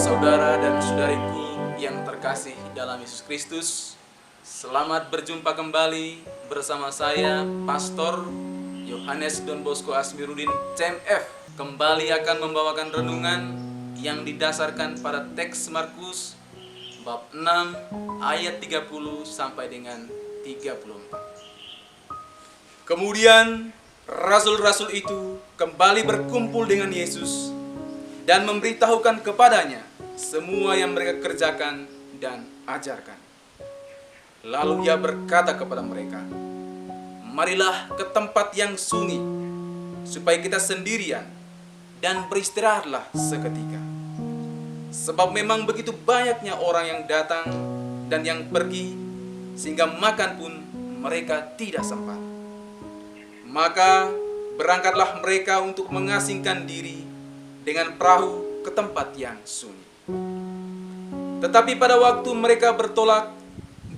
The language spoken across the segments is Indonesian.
Saudara dan saudariku yang terkasih dalam Yesus Kristus, selamat berjumpa kembali bersama saya, Pastor Yohanes Don Bosco Asmiruddin CMF. Kembali akan membawakan renungan yang didasarkan pada teks Markus bab 6 ayat 30 sampai dengan 34. Kemudian rasul-rasul itu kembali berkumpul dengan Yesus dan memberitahukan kepadanya semua yang mereka kerjakan dan ajarkan. Lalu ia berkata kepada mereka, "Marilah ke tempat yang sunyi, supaya kita sendirian, dan beristirahatlah seketika. Sebab memang begitu banyaknya orang yang datang dan yang pergi, sehingga makan pun mereka tidak sempat." Maka berangkatlah mereka untuk mengasingkan diri dengan perahu ke tempat yang sunyi. Tetapi pada waktu mereka bertolak,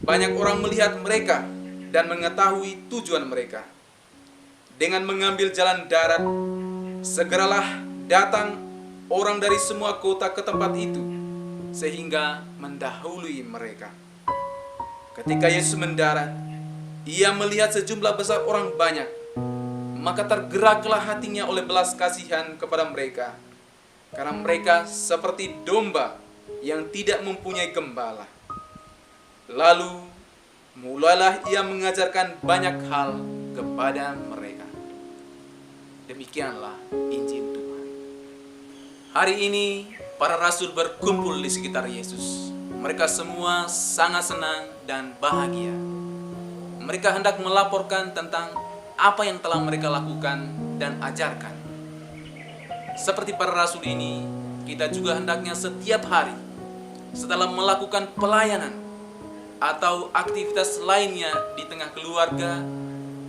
banyak orang melihat mereka dan mengetahui tujuan mereka. Dengan mengambil jalan darat, segeralah datang orang dari semua kota ke tempat itu, sehingga mendahului mereka. Ketika Yesus mendarat, ia melihat sejumlah besar orang banyak, maka tergeraklah hatinya oleh belas kasihan kepada mereka, karena mereka seperti domba yang tidak mempunyai gembala. Lalu mulailah ia mengajarkan banyak hal kepada mereka. Demikianlah Injil Tuhan. Hari ini para rasul berkumpul di sekitar Yesus. Mereka semua sangat senang dan bahagia. Mereka hendak melaporkan tentang apa yang telah mereka lakukan dan ajarkan. Seperti para rasul ini, kita juga hendaknya setiap hari setelah melakukan pelayanan atau aktivitas lainnya di tengah keluarga,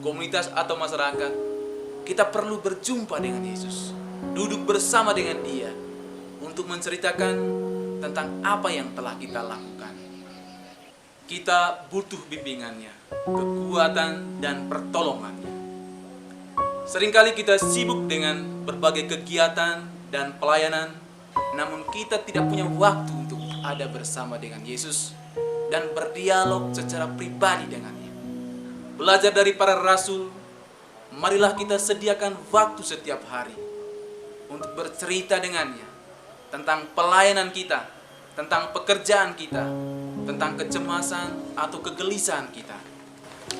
komunitas atau masyarakat, kita perlu berjumpa dengan Yesus, duduk bersama dengan Dia untuk menceritakan tentang apa yang telah kita lakukan. Kita butuh bimbingannya, kekuatan dan pertolongannya. Seringkali kita sibuk dengan berbagai kegiatan dan pelayanan, namun kita tidak punya waktu untuk ada bersama dengan Yesus dan berdialog secara pribadi dengannya. Belajar dari para rasul, marilah kita sediakan waktu setiap hari untuk bercerita dengannya tentang pelayanan kita, tentang pekerjaan kita, tentang kecemasan atau kegelisahan kita.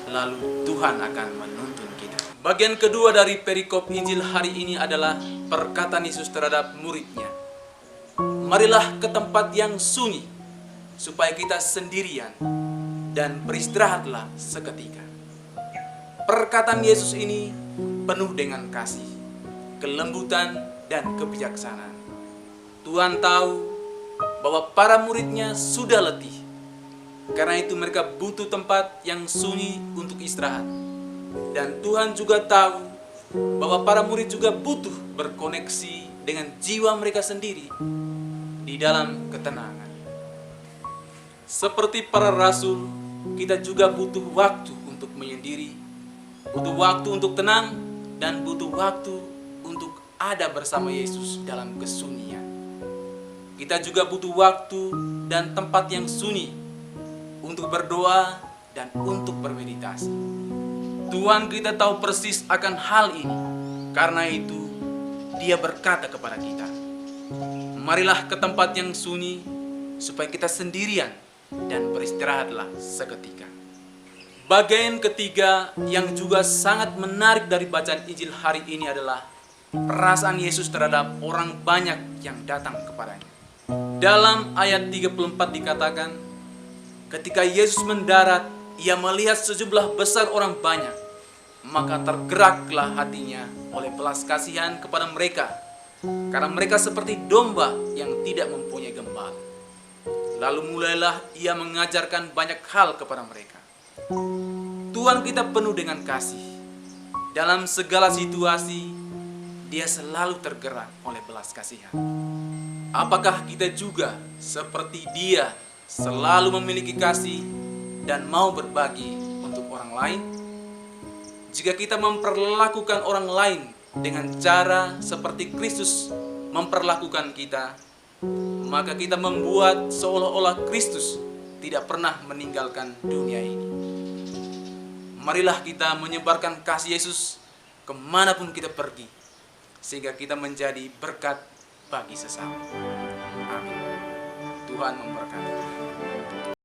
Lalu Tuhan akan menuntun kita. Bagian kedua dari perikop Injil hari ini adalah perkataan Yesus terhadap muridnya. Marilah ke tempat yang sunyi, supaya kita sendirian, dan beristirahatlah seketika. Perkataan Yesus ini penuh dengan kasih, kelembutan, dan kebijaksanaan. Tuhan tahu bahwa para muridnya sudah letih. Karena itu mereka butuh tempat yang sunyi untuk istirahat. Dan Tuhan juga tahu bahwa para murid juga butuh berkoneksi dengan jiwa mereka sendiri di dalam ketenangan. Seperti para rasul, kita juga butuh waktu untuk menyendiri, butuh waktu untuk tenang, dan butuh waktu untuk ada bersama Yesus dalam kesunyian. Kita juga butuh waktu dan tempat yang sunyi untuk berdoa dan untuk bermeditasi. Tuhan kita tahu persis akan hal ini. Karena itu, Dia berkata kepada kita, marilah ke tempat yang sunyi, supaya kita sendirian, dan beristirahatlah seketika. Bagian ketiga yang juga sangat menarik dari bacaan Injil hari ini adalah perasaan Yesus terhadap orang banyak yang datang kepadanya. Dalam ayat 34 dikatakan, ketika Yesus mendarat, ia melihat sejumlah besar orang banyak, maka tergeraklah hatinya oleh belas kasihan kepada mereka, karena mereka seperti domba yang tidak mempunyai gembala. Lalu mulailah ia mengajarkan banyak hal kepada mereka. Tuhan kita penuh dengan kasih. Dalam segala situasi, Dia selalu tergerak oleh belas kasihan. Apakah kita juga seperti Dia selalu memiliki kasih dan mau berbagi untuk orang lain? Jika kita memperlakukan orang lain dengan cara seperti Kristus memperlakukan kita, maka kita membuat seolah-olah Kristus tidak pernah meninggalkan dunia ini. Marilah kita menyebarkan kasih Yesus kemanapun kita pergi, sehingga kita menjadi berkat bagi sesama. Amin. Tuhan memberkati.